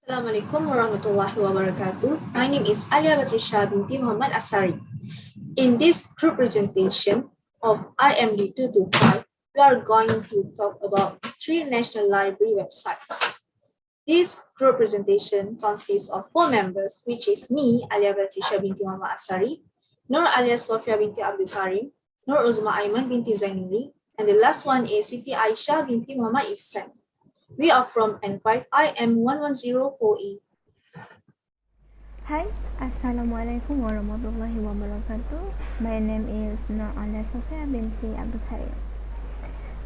Assalamualaikum warahmatullahi wabarakatuh. My name is Alia Batrisha binti Muhammad Asari. In this group presentation of IMD 225, we are going to talk about 3 national library websites. This group presentation consists of 4 members, which is me, Alia Batrisha binti Muhammad Asari, Nur Alia Sofia binti Abdul Karim, Nur Uzma Aiman binti Zainuri, and the last one is Siti Aisha binti Muhammad Ihsan. We are from N5 IM11048. Hi, Assalamualaikum warahmatullahi wabarakatuh. My name is Nur Alia Sofia binti Abdul Karim.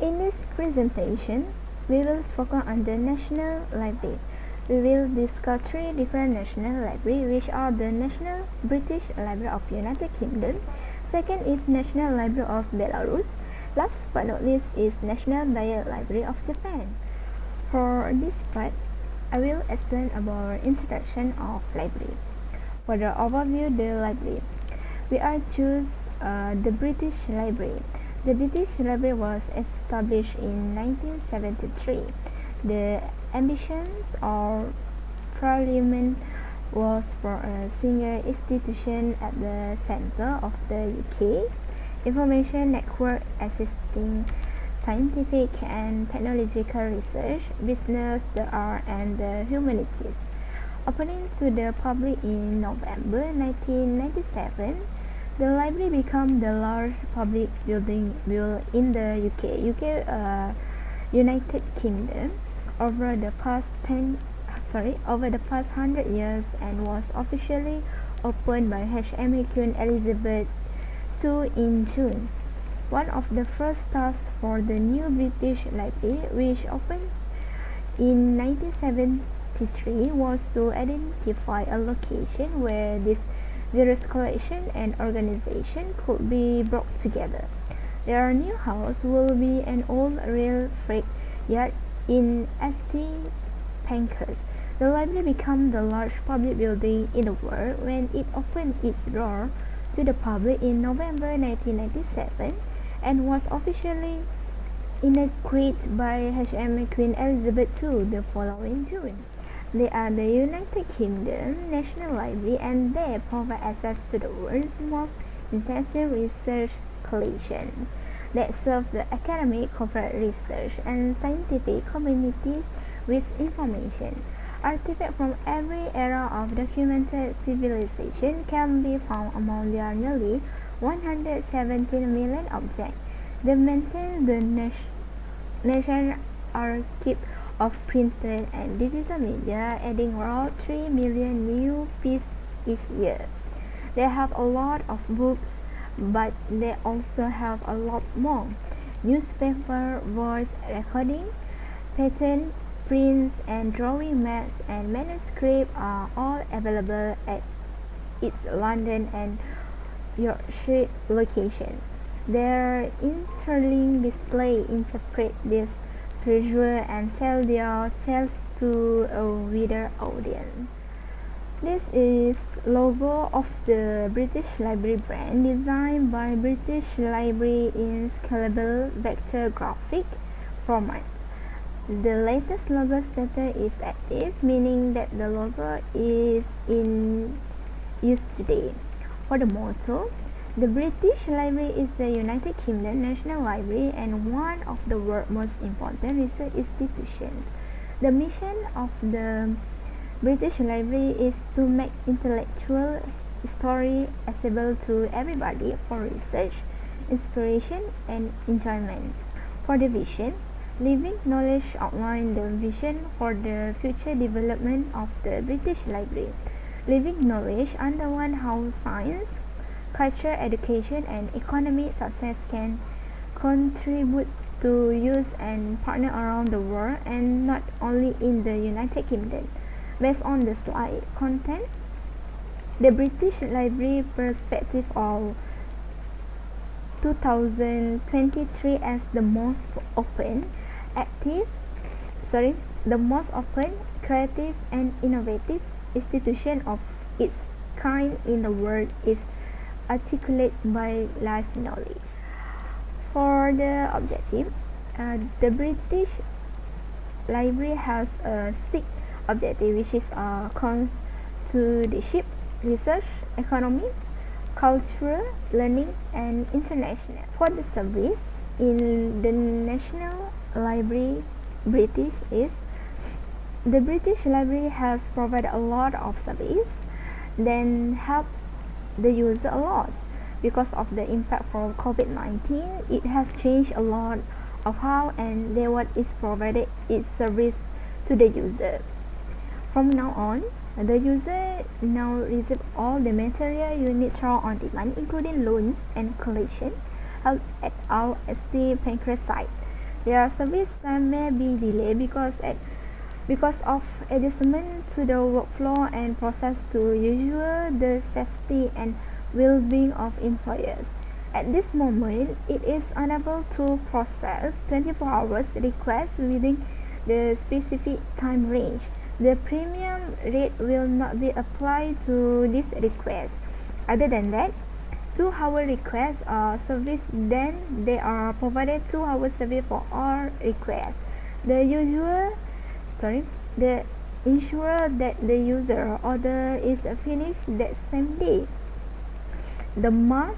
In this presentation, we will focus on the National Library. We will discuss 3 different national libraries, which are the National British Library of United Kingdom, second is National Library of Belarus, last but not least is National Diet Library of Japan. For this part, I will explain about introduction of library. For the overview, the library, we are choose the British Library. The British Library was established in 1973. The ambitions of Parliament was for a single institution at the center of the UK information network assisting scientific and technological research, business, the art, and the humanities. Opening to the public in November 1997, the library became the largest public building built in the United Kingdom over the past 100 years and was officially opened by HMA Queen Elizabeth II in June. One of the first tasks for the new British Library, which opened in 1973, was to identify a location where this various collection and organization could be brought together. Their new house will be an old rail freight yard in St. Pancras. The library became the largest public building in the world when it opened its door to the public in November 1997 and was officially inaugurated by HM Queen Elizabeth II the following June. They are the United Kingdom National Library and they provide access to the world's most intensive research collections that serve the academic, corporate research, and scientific communities with information. Artifacts from every era of documented civilization can be found among their nearly 117 million objects. They maintain the National Archive of printed and digital media, adding around 3 million new pieces each year. They have a lot of books, but they also have a lot more. Newspaper, voice recording, patent, prints, and drawing maps and manuscripts are all available at its London and Yorkshire location. Their interlinked display interpret this visual and tell their tales to a wider audience. This is logo of the British Library brand designed by British Library in scalable vector graphic format. The latest logo status is active, meaning that the logo is in use today. For the motto, the British Library is the United Kingdom National Library and one of the world's most important research institutions. The mission of the British Library is to make intellectual history accessible to everybody for research, inspiration, and enjoyment. For the vision, Living Knowledge outlines the vision for the future development of the British Library. Living Knowledge underlines how science, culture, education, and economic success can contribute to youth and partner around the world and not only in the United Kingdom. Based on the slide content, the British Library perspective of 2023 as the most open, creative, and innovative institution of its kind in the world is articulated by Life Knowledge. For the objective, the British Library has 6 objectives, which is consulship, research, economy, culture, learning, and international. For the service in the National Library, the British Library has provided a lot of service, then help the user a lot. Because of the impact from COVID-19, it has changed a lot of how and then what is provided its service to the user. From now on, the user now receive all the material you need through on demand, including loans and collection, held at our ST Pancras site. Their service time may be delayed because of adjustment to the workflow and process to ensure the safety and well-being of employees. At this moment, it is unable to process 24 hours requests within the specific time range. The premium rate will not be applied to this request. Other than that, 2-hour requests are serviced, then they are provided 2 hours service for all requests. The ensure that the user order is finished that same day. They must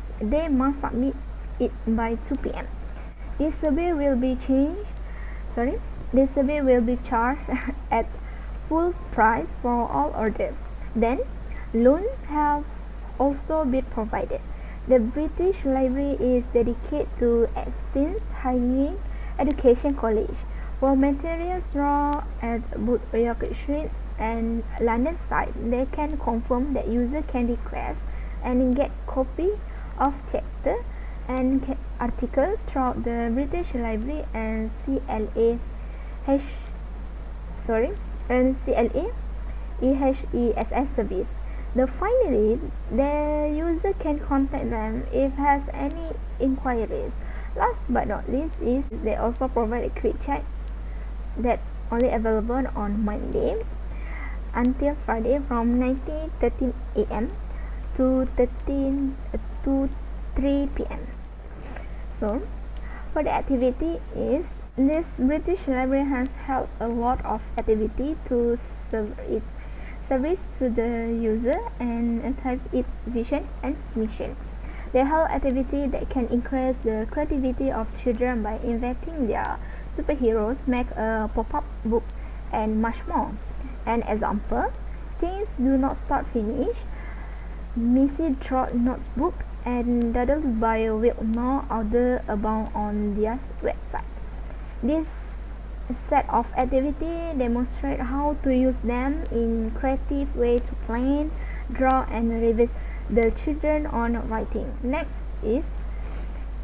submit it by 2 p.m. This survey will be charged at full price for all orders. Then, loans have also been provided. The British Library is dedicated to Essence Higher Education College. For materials raw at both York Street and London site, they can confirm that user can request and get copy of chapter and article throughout the British Library and CLA EHESS service. Finally, the user can contact them if has any inquiries. Last but not least is they also provide a quick chat that only available on Monday until Friday from 9:13 a.m. to 3 p.m. So, for the activity is this British Library has held a lot of activity to service to the user and achieve its vision and mission. They held activity that can increase the creativity of children by inventing their superheroes, make a pop-up book, and much more. An example, Things Do Not Start Finish, Missy Trot Notebook, and Doodled by will now order about on their website. This set of activity demonstrate how to use them in creative way to plan, draw, and revise the children on writing. Next is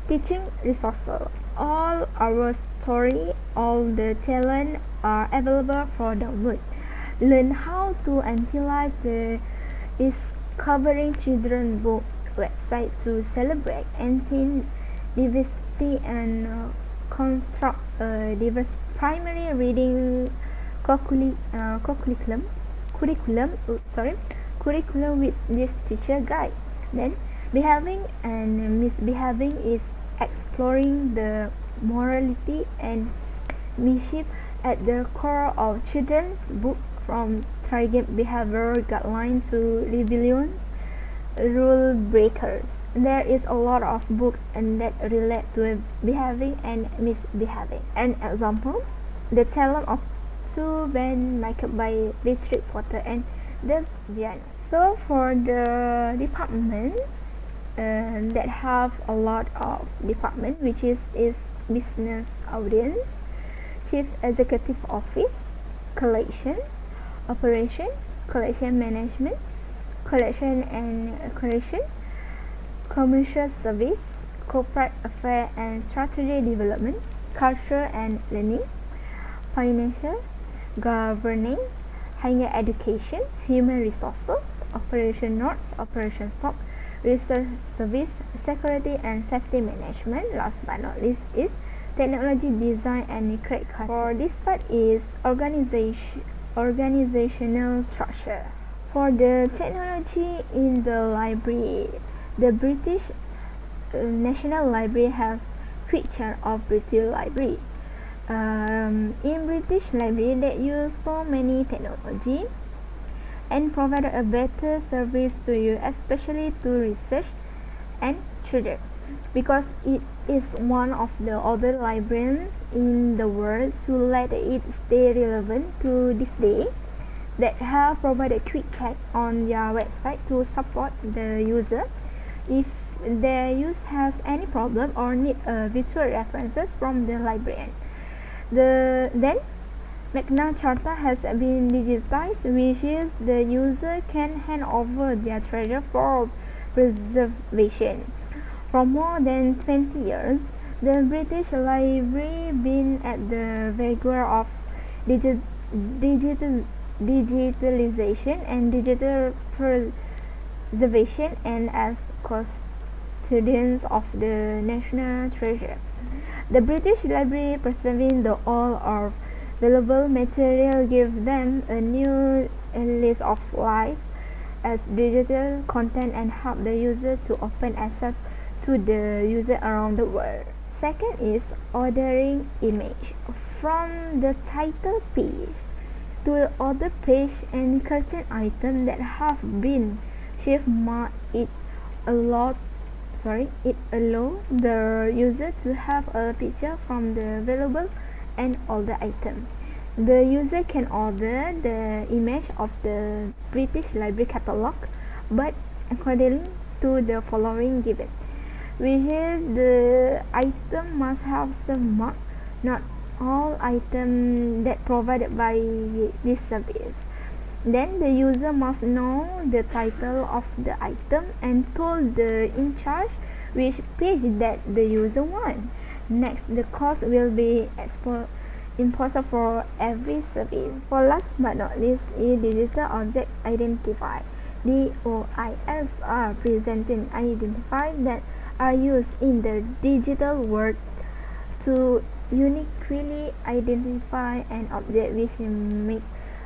teaching resources. All our story, all the talent are available for download. Learn how to utilize the Discovering Children Books website to celebrate ancient diversity and construct a diverse primary reading curriculum with this teacher guide. Then, behaving and misbehaving is exploring the morality and mischief at the core of children's book, from target behavior guidelines to rebellions, rule breakers. There is a lot of books and that relate to behaving and misbehaving. An example, The Talent of Two Ben Michael by Beatrix Potter and the Vian. So for the departments that have a lot of department, which is business audience, chief executive office, collection, operation, collection management, collection and creation, commercial service, corporate affairs and strategy development, culture and learning, financial, governance, higher education, human resources, operation notes, operation SOC, research service, security and safety management. Last but not least is technology design and credit card. For this part is organizational structure. For the technology in the library, the British National Library has quick chat of British Library. in British Library that use so many technology and provide a better service to you, especially to research and children, because it is one of the other libraries in the world to let it stay relevant to this day, that have provided quick check on their website to support the user if their use has any problem or need virtual references from the librarian. Then Magna Charta has been digitized, which is the user can hand over their treasure for preservation. For more than 20 years, the British Library been at the vanguard of digitalization and digital preservation, and as custodians of the national treasure. The British Library preserving the all of available material give them a new lease of life as digital content and help the user to open access to the user around the world. Second is ordering image from the title page to the other page and certain items that have been shipped. It allow the user to have a picture from the available and all the item. The user can order the image of the British Library catalog, but according to the following given, which is the item must have some mark, not all items that provided by this service. Then the user must know the title of the item and told the in charge which page that the user wants. Next, the cost will be imposed for every service. For last but not least is digital object identifier. DOIs are presenting identifiers that are used in the digital world to uniquely identify an object which is made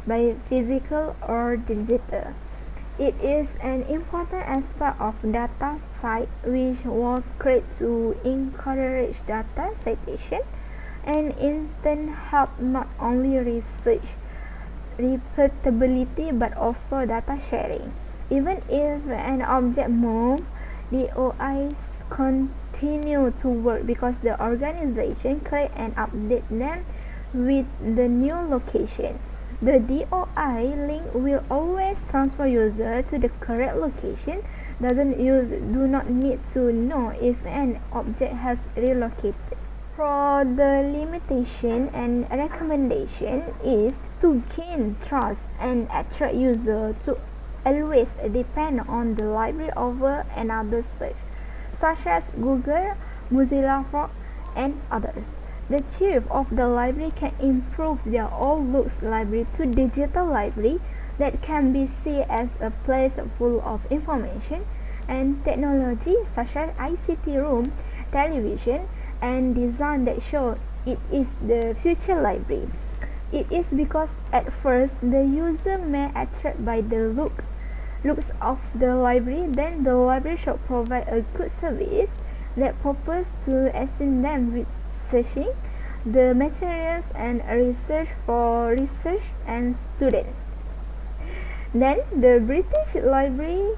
by physical or digital. It is an important aspect of data science which was created to encourage data citation and in turn help not only research repeatability but also data sharing. Even if an object moves, the OIs continue to work because the organization create and update them with the new location. The DOI link will always transfer user to the correct location. Do not need to know if an object has relocated. For the limitation and recommendation is to gain trust and attract user to always depend on the library over another search, such as Google, Mozilla Firefox, and others. The chief of the library can improve their old looks library to digital library that can be seen as a place full of information and technology such as ICT room, television, and design that show it is the future library. It is because at first the user may attract by the looks of the library, then the library should provide a good service that purpose to assist them with searching the materials and research for research and students. Then the British Library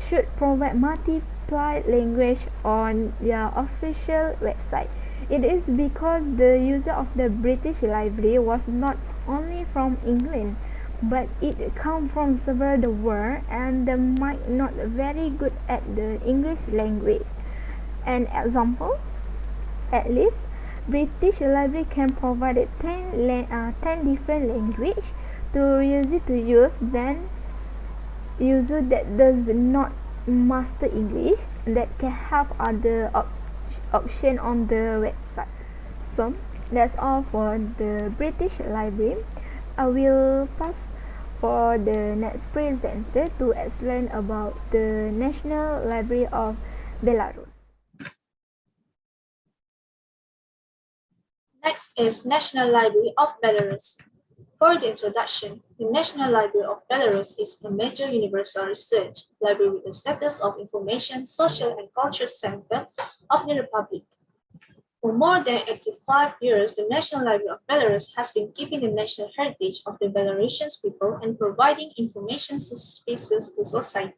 should provide multiple language on their official website. It is because the user of the British Library was not only from England, but it come from several the world and they might not very good at the English language. An example, at least British Library can provide 10 different language to easy to use. Then user that does not master English that can have other option on the website. So that's all for the British Library. I will pass for the next presenter to explain about the National Library of Belarus. Next is National Library of Belarus. For the introduction, the National Library of Belarus is a major universal research library with the status of information, social, and culture center of the republic. For more than 85 years, the National Library of Belarus has been keeping the national heritage of the Belarusian people and providing information spaces to society.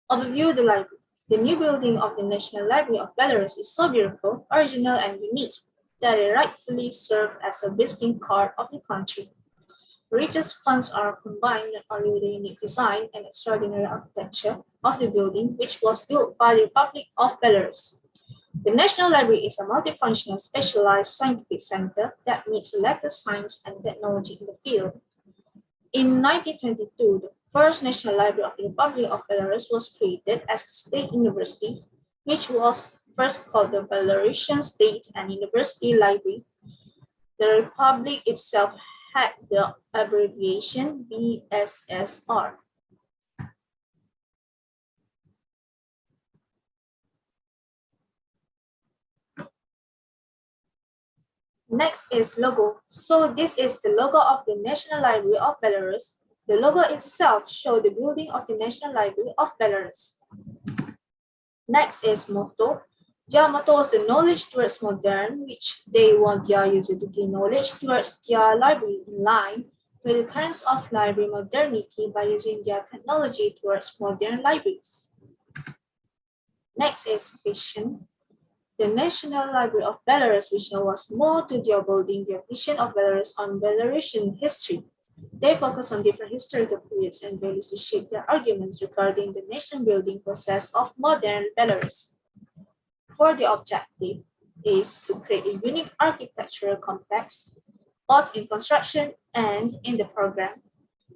Overview of the library. The new building of the National Library of Belarus is so beautiful, original, and unique that it rightfully serves as a visiting card of the country. Richest funds are combined not only with the unique design and extraordinary architecture of the building, which was built by the Republic of Belarus. The National Library is a multifunctional specialized scientific center that meets the latest science and technology in the field. In 1922, the first National Library of the Republic of Belarus was created as a state university, which was first called the Belarusian State and University Library. The Republic itself had the abbreviation BSSR. Next is logo. So this is the logo of the National Library of Belarus. The logo itself shows the building of the National Library of Belarus. Next is motto. Their motto is the knowledge towards modern, which they want their user to gain knowledge towards their library in line with the currents of library modernity by using their technology towards modern libraries. Next is vision. The National Library of Belarus vision was more to their building their vision of Belarus on Belarusian history. They focus on different historical periods and values to shape their arguments regarding the nation building process of modern Belarus. For the objective is to create a unique architectural complex, both in construction and in the program,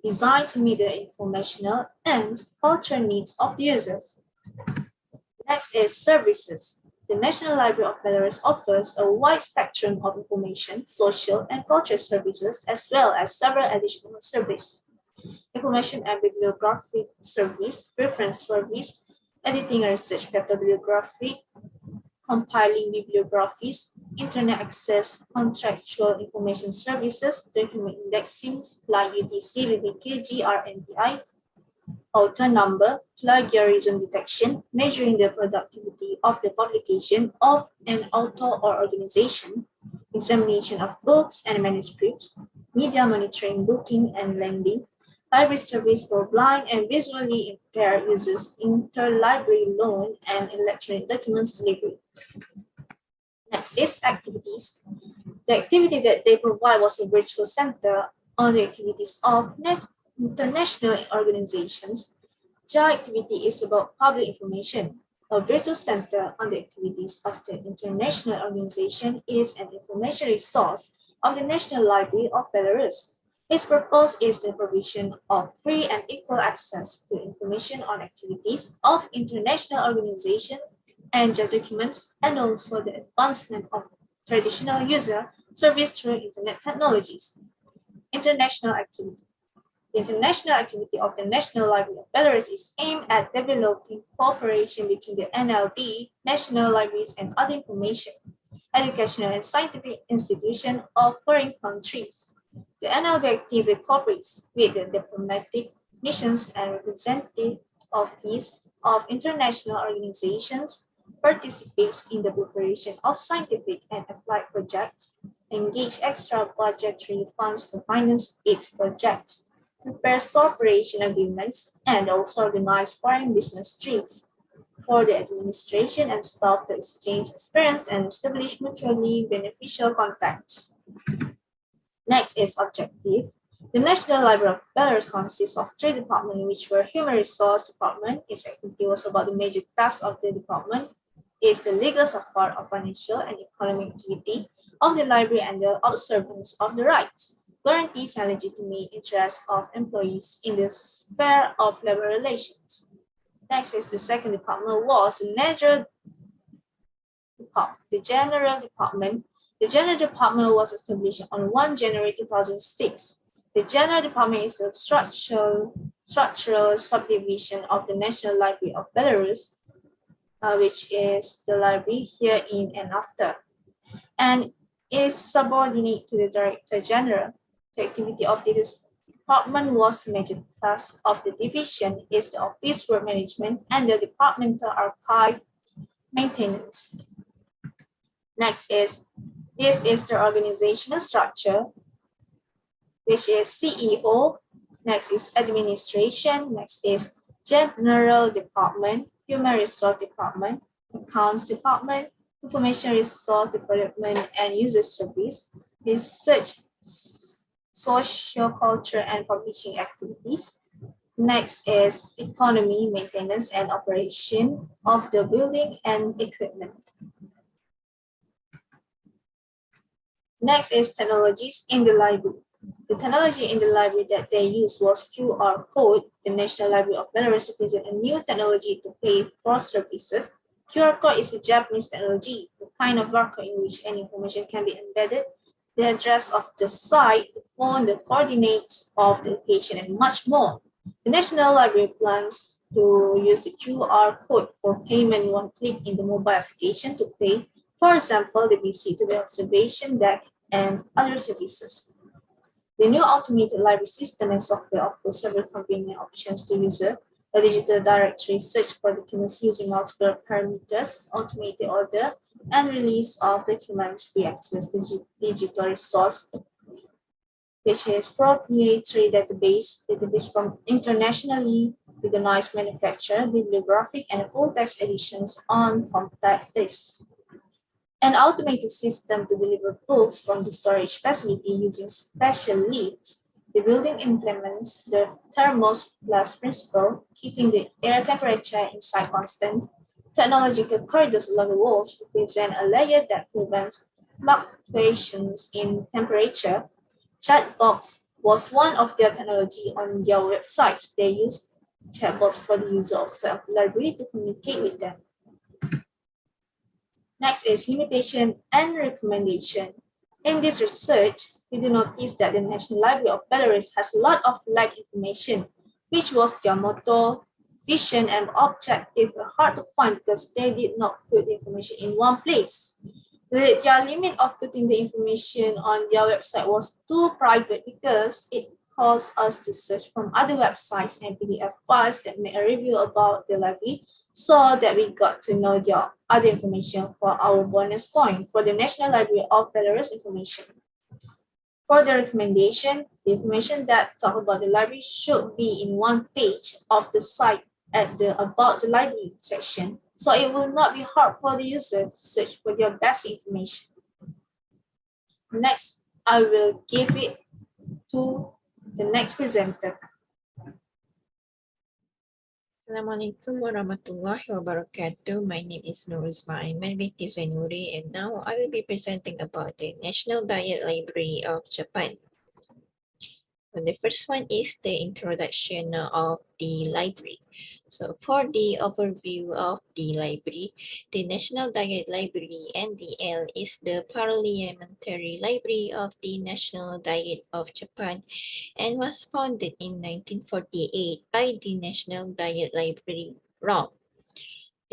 designed to meet the informational and cultural needs of the users. Next is services. The National Library of Belarus offers a wide spectrum of information, social, and cultural services, as well as several additional services. Information and bibliographic service, reference service, editing and research bibliography, compiling bibliographies, internet access, contractual information services, document indexing like UTC, BBK, GRNTI, author number, plagiarism detection, measuring the productivity of the publication of an author or organization, examination of books and manuscripts, media monitoring, booking and lending, library service for blind and visually impaired users, interlibrary loan, and electronic documents delivery. Next is activities. The activity that they provide was a virtual center on the activities of international organizations. Their activity is about public information. A virtual center on the activities of the international organization is an information resource of the National Library of Belarus. Its purpose is the provision of free and equal access to information on activities of international organizations and their documents, and also the advancement of traditional user service through internet technologies. International activity. The international activity of the National Library of Belarus is aimed at developing cooperation between the NLB, national libraries, and other information, educational, and scientific institutions of foreign countries. The NLB actively cooperates with the diplomatic missions and representative office of international organizations, participates in the preparation of scientific and applied projects, engage extra budgetary funds to finance its projects, prepares cooperation agreements, and also organizes foreign business trips for the administration and staff to exchange experience and establish mutually beneficial contacts. Next is objective. The National Library of Belarus consists of three departments, which were Human Resource Department. Its activity was about the major tasks of the department, is the legal support of financial and economic activity of the library and the observance of the rights, guarantees and legitimate interests of employees in the sphere of labor relations. Next is the second department was the General Department. The General Department was established on 1 January 2006. The General Department is the structural subdivision of the National Library of Belarus, which is the library here in and after, and is subordinate to the Director General. The activity of this department was the major task of the division is the office work management and the departmental archive maintenance. Next is, this is the organizational structure, which is CEO. Next is administration. Next is general department, human resource department, accounts department, information resource development and user service, research, social culture and publishing activities. Next is economy, maintenance and operation of the building and equipment. Next is technologies in the library. The technology in the library that they used was QR code. The National Library of Belarus to present a new technology to pay for services. QR code is a Japanese technology, the kind of barcode in which any information can be embedded, the address of the site, the phone, the coordinates of the location, and much more. The National Library plans to use the QR code for payment one click in the mobile application to pay, for example, the visit to the observation deck and other services. The new automated library system and software offers several convenient options to users: a digital directory search for documents using multiple parameters, automated order, and release of documents free access to digital resource, which is proprietary database from internationally recognized manufacturer, bibliographic and full text editions on compact discs. An automated system to deliver books from the storage facility using special lifts. The building implements the thermos principle, keeping the air temperature inside constant. Technological corridors along the walls represent a layer that prevents fluctuations in temperature. Chatbox was one of their technology on their websites. They used chatbots for the user of self-library to communicate with them. Next is limitation and recommendation. In this research, we do notice that the National Library of Belarus has a lot of lack information, which was their motto, vision, and objective were hard to find because they did not put the information in one place. Their limit of putting the information on their website was too private because it caused us to search from other websites and PDF files that made a review about the library, so that we got to know their other information for our bonus point for the National Library of Belarus information. For the recommendation, the information that talk about the library should be in one page of the site at the About the Library section, so it will not be hard for the user to search for their best information. Next, I will give it to the next presenter. Assalamualaikum warahmatullahi wabarakatuh. My name is Nuruzma Aiman binti Zainuri, and now I will be presenting about the National Diet Library of Japan. And the first one is the introduction of the library. So for the overview of the library, the National Diet Library (NDL) is the parliamentary library of the National Diet of Japan and was founded in 1948 by the National Diet Library ROM.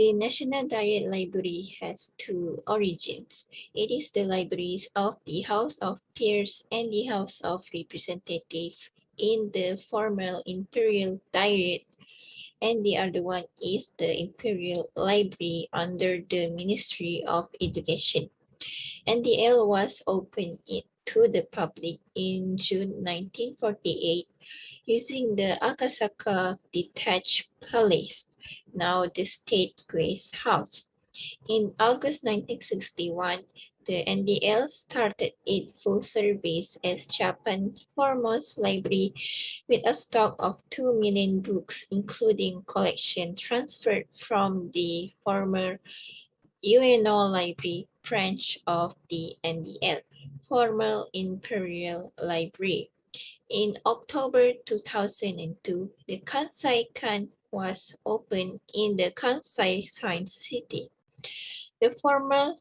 The National Diet Library has two origins. It is the libraries of the House of Peers and the House of Representatives in the former Imperial Diet, and the other one is the Imperial Library under the Ministry of Education. NDL was opened to the public in June 1948 using the Akasaka Detached Palace, now the State Grace House. In August 1961, the NDL started its full service as Japan's foremost library with a stock of 2 million books, including collections transferred from the former UNO Library branch of the NDL, former Imperial Library. In October 2002, the Kansai-kan was opened in the Kansai Science City. The former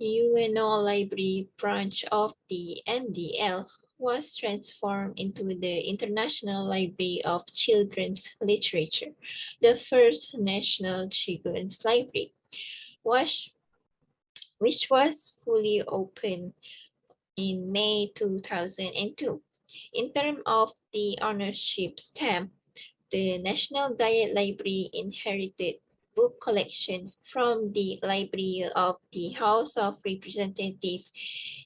UNO Library branch of the NDL was transformed into the International Library of Children's Literature, the first national children's library, which was fully opened in May 2002. In terms of the ownership stamp, the National Diet Library inherited book collection from the library of the House of Representatives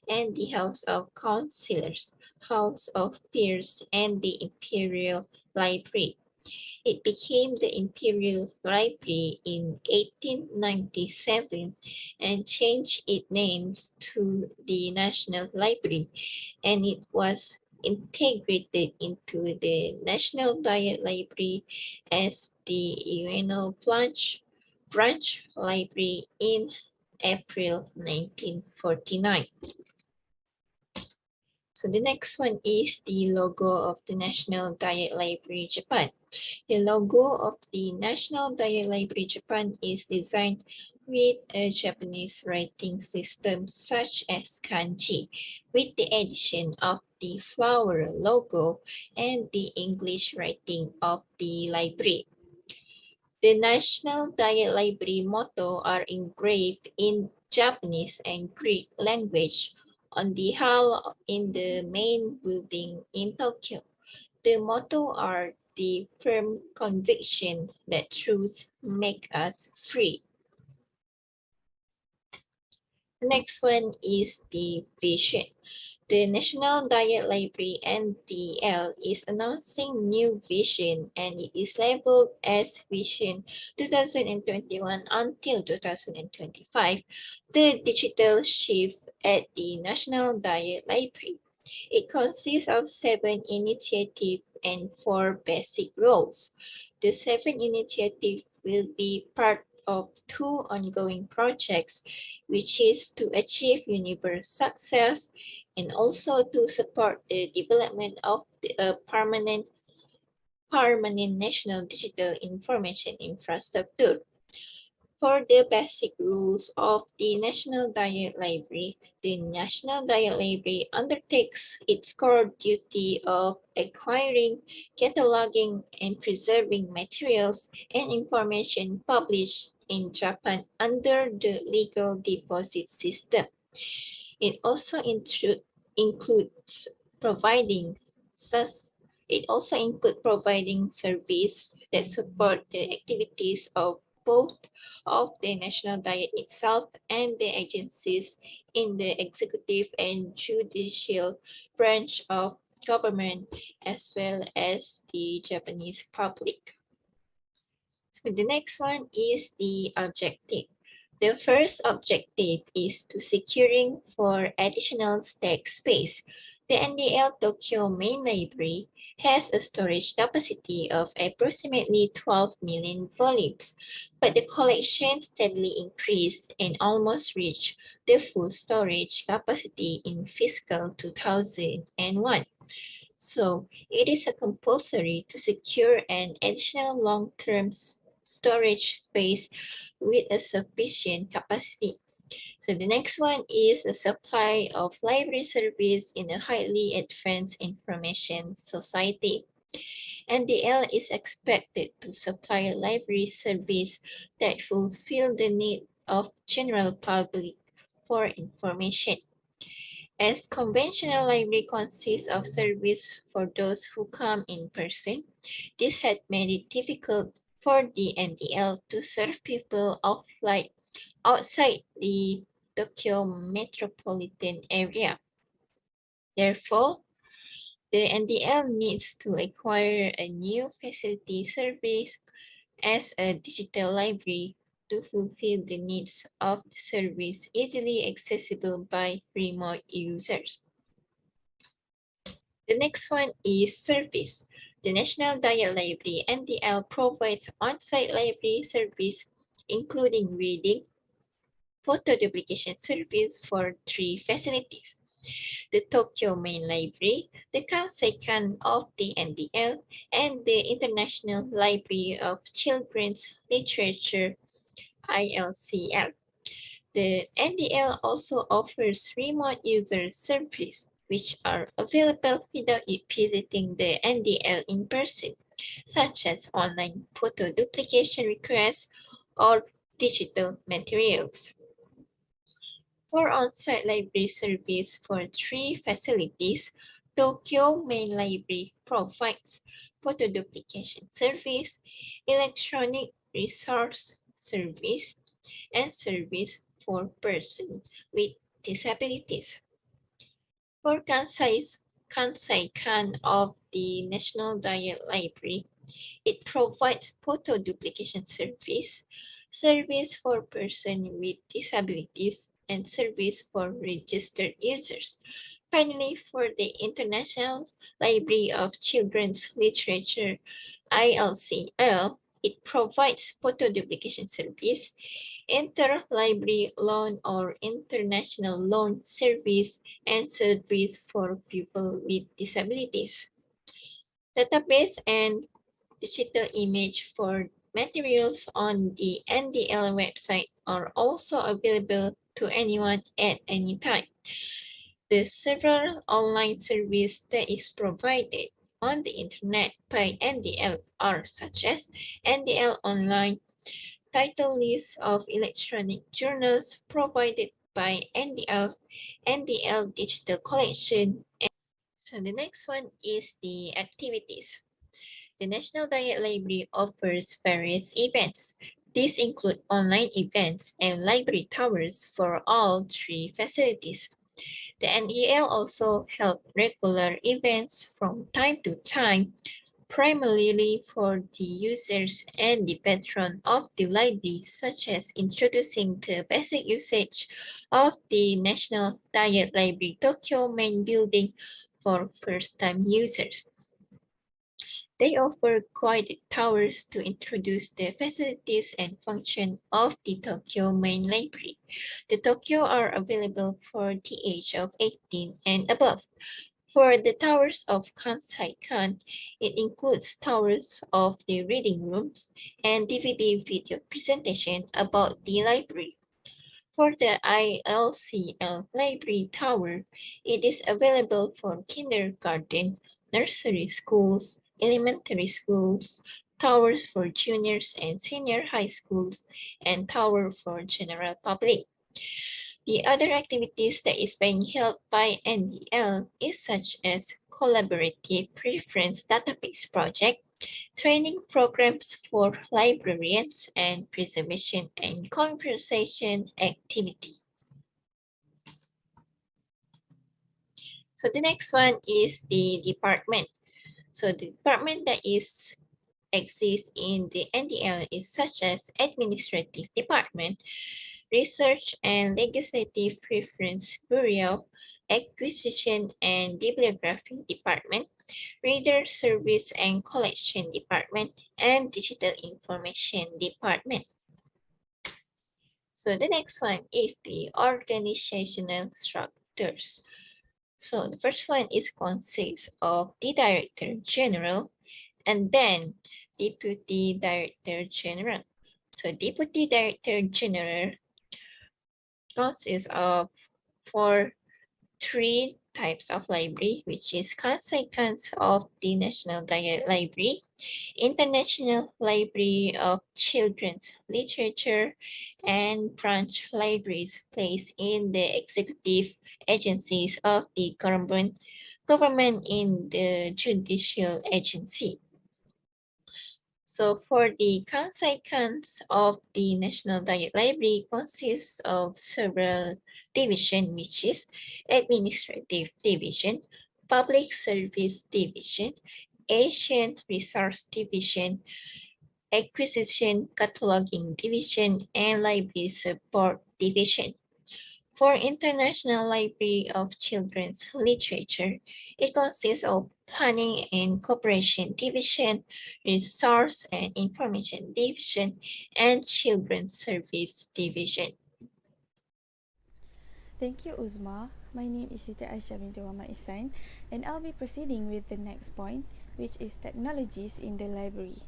and the House of Councillors, House of Peers, and the Imperial Library. It became the Imperial Library in 1897 and changed its name to the National Library, and it was integrated into the National Diet Library as the UNO branch library in April 1949. So the next one is the logo of the National Diet Library Japan. The logo of the National Diet Library Japan is designed with a Japanese writing system such as kanji, with the addition of the flower logo and the English writing of the library. The National Diet Library motto are engraved in Japanese and Greek language on the hall in the main building in Tokyo. The motto are the firm conviction that truth make us free. The next one is the vision. The National Diet Library NDL is announcing new vision, and it is labeled as Vision 2021 until 2025, the digital shift at the National Diet Library. It consists of 7 initiatives and 4 basic roles. The 7 initiatives will be part of 2 ongoing projects, which is to achieve universal success and also to support the development of a permanent national digital information infrastructure. For the basic rules of the National Diet Library, the National Diet Library undertakes its core duty of acquiring, cataloging, and preserving materials and information published in Japan under the legal deposit system. It also includes providing service that support the activities of both of the National Diet itself and the agencies in the executive and judicial branch of government, as well as the Japanese public. So the next one is the objective. The first objective is to securing for additional stack space. The NDL Tokyo Main Library has a storage capacity of approximately 12 million volumes, but the collection steadily increased and almost reached the full storage capacity in fiscal 2001. So it is compulsory to secure an additional long-term storage space with a sufficient capacity. So the next one is a supply of library service in a highly advanced information society. NDL is expected to supply library service that fulfill the need of general public for information. As conventional library consists of service for those who come in person, this had made it difficult for the NDL to serve people outside the Tokyo metropolitan area. Therefore, the NDL needs to acquire a new facility service as a digital library to fulfill the needs of the service easily accessible by remote users. The next one is service. The National Diet Library NDL provides on-site library service, including reading, photo duplication service for 3 facilities: the Tokyo Main Library, the Kanseikan of the NDL, and the International Library of Children's Literature, ILCL. The NDL also offers remote user service, which are available without visiting the NDL in person, such as online photo duplication requests or digital materials. For on-site library service for 3 facilities, Tokyo Main Library provides photo duplication service, electronic resource service and service for persons with disabilities. For Kansai Khan of the National Diet Library, it provides photo duplication service, service for persons with disabilities, and service for registered users. Finally, for the International Library of Children's Literature, ILCL, it provides photo duplication service, interlibrary loan or international loan service, and service for people with disabilities. Database and digital image for materials on the NDL website are also available to anyone at any time. The several online service that is provided on the internet by NDL are such as NDL Online, title list of electronic journals provided by NDL, NDL Digital Collection. So the next one is the activities. The National Diet Library offers various events. These include online events and library towers for all three facilities. The NEL also held regular events from time to time, primarily for the users and the patron of the library, such as introducing the basic usage of the National Diet Library Tokyo main building for first-time users. They offer guided tours to introduce the facilities and function of the Tokyo main library. The Tokyo are available for the age of 18 and above. For the towers of Kansai-kan, it includes towers of the reading rooms and DVD video presentation about the library. For the ILCL Library Tower, it is available for kindergarten, nursery schools, elementary schools, towers for juniors and senior high schools, and tower for general public. The other activities that is being held by NDL is such as collaborative reference database project, training programs for librarians, and preservation and conversation activity. So the next one is the department. So the department that exists in the NDL is such as Administrative Department, Research and Legislative Reference Bureau, Acquisition and Bibliography Department, Reader Service and Collection Department, and Digital Information Department. So the next one is the organizational structures. So the first one is consists of the Director General and then Deputy Director General. So Deputy Director General consists of three types of library, which is Kansai-kans of the National Diet Library, International Library of Children's Literature, and branch libraries placed in the executive agencies of the government in the judicial agency. So for the Kansai-kans of the National Diet Library consists of several divisions, which is Administrative Division, Public Service Division, Asian Resource Division, Acquisition Cataloging Division, and Library Support Division. For International Library of Children's Literature, it consists of Planning and Cooperation Division, Resource and Information Division, and Children's Service Division. Thank you, Uzma. My name is Siti Aisyah binti Muhammad Ihsan, and I'll be proceeding with the next point, which is technologies in the library.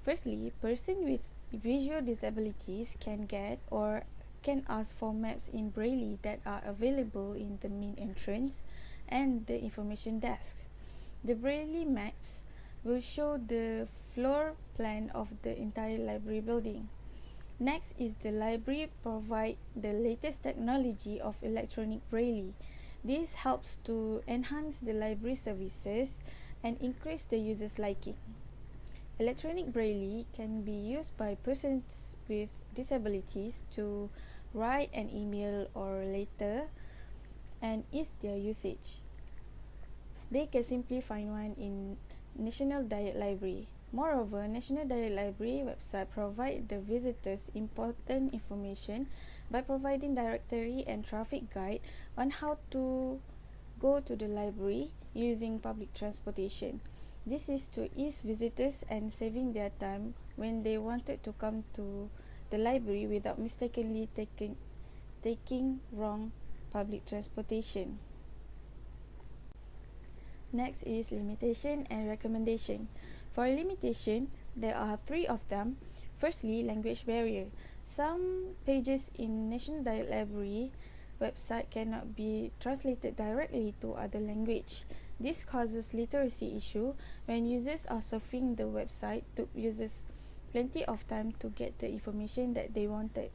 Firstly, persons with visual disabilities can get or can ask for maps in Braille that are available in the main entrance and the information desk. The Braille maps will show the floor plan of the entire library building. Next is the library provide the latest technology of electronic Braille. This helps to enhance the library services and increase the users' liking. Electronic braille can be used by persons with disabilities to write an email or letter and ease their usage. They can simply find one in National Diet Library. Moreover, National Diet Library website provide the visitors important information by providing directory and traffic guide on how to go to the library using public transportation. This is to ease visitors and saving their time when they wanted to come to the library without mistakenly taking wrong public transportation. Next is limitation and recommendation. For limitation, there are 3 of them. Firstly, language barrier. Some pages in National Diet Library website cannot be translated directly to other language. This causes literacy issue when users are surfing the website. Took users plenty of time to get the information that they wanted.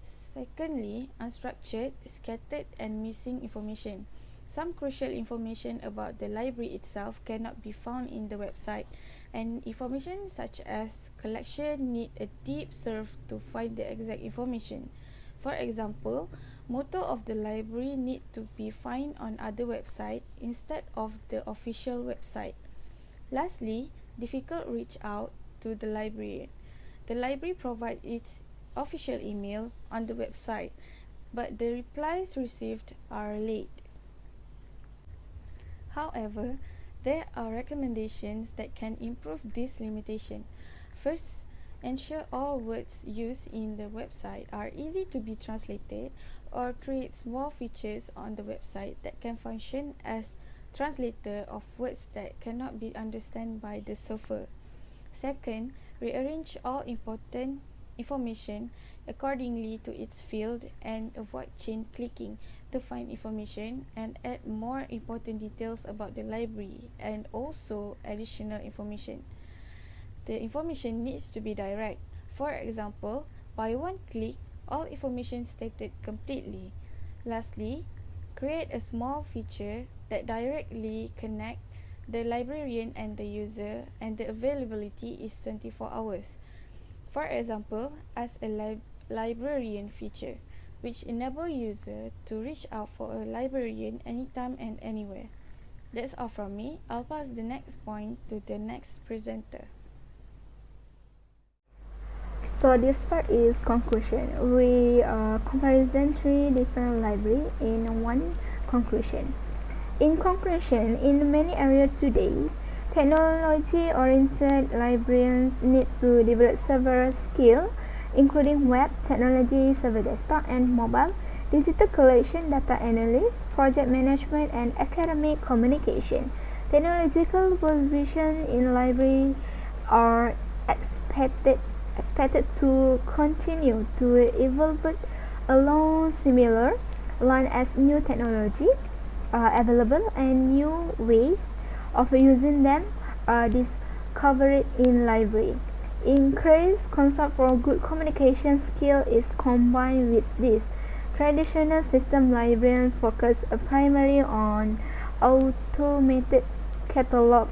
Secondly, unstructured, scattered and missing information. Some crucial information about the library itself cannot be found in the website, and information such as collection need a deep search to find the exact information. For example, motto of the library need to be found on other website instead of the official website. Lastly, difficult reach out to the librarian. The library provides its official email on the website, but the replies received are late. However, there are recommendations that can improve this limitation. First, ensure all words used in the website are easy to be translated, or create small features on the website that can function as translator of words that cannot be understood by the surfer. Second, rearrange all important information accordingly to its field and avoid chain clicking to find information, and add more important details about the library and also additional information. The information needs to be direct. For example, by one click, all information stated completely. Lastly, create a small feature that directly connect the librarian and the user, and the availability is 24 hours. For example, as a librarian feature, which enable user to reach out for a librarian anytime and anywhere. That's all from me. I'll pass the next point to the next presenter. So this part is conclusion. We comparison 3 different library in one conclusion. In conclusion, in many areas today, technology-oriented librarians need to develop several skills, including web technology, server desktop and mobile, digital collection, data analysis, project management, and academic communication. Technological positions in library are expected to continue to evolve along similar lines as new technology available and new ways of using them discovered in library. Increased concept for good communication skill is combined with this. Traditional system librarians focus primarily on automated catalog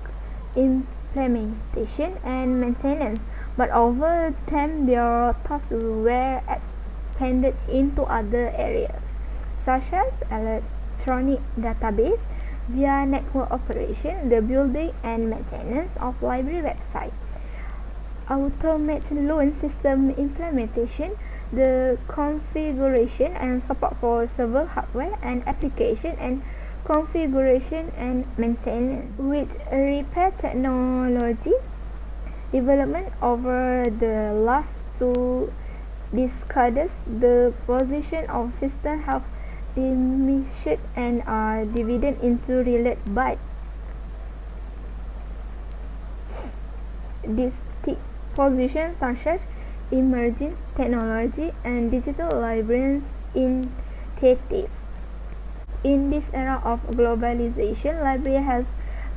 implementation and maintenance, but over time their tasks were expanded into other areas, such as electronic database, via network operation, the building and maintenance of library website, automated loan system implementation, the configuration and support for server hardware and application, and configuration and maintenance. With repair technology development over the last 2 decades, the position of system have diminished and are divided into related by distinct positions such as emerging technology and digital librarians initiative. In this era of globalization, library has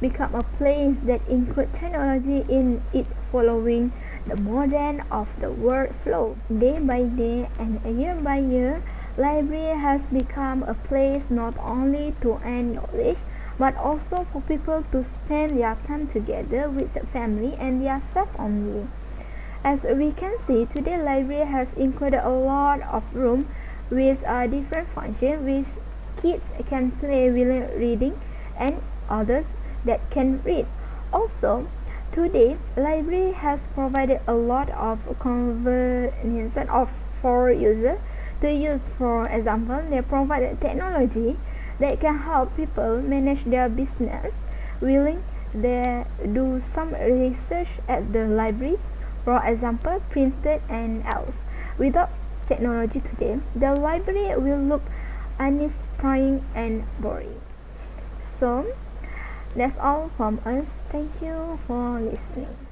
become a place that includes technology in it, following the modern of the workflow. Day by day and year by year, library has become a place not only to earn knowledge, but also for people to spend their time together with the family and their self only. As we can see, today library has included a lot of room with different functions which kids can play while reading and others that can read. Also, today library has provided a lot of convenience for users to use. For example, they provide technology that can help people manage their business while they do some research at the library, for example printed and else. Without technology today, the library will look uninspiring and boring. So that's all from us. Thank you for listening.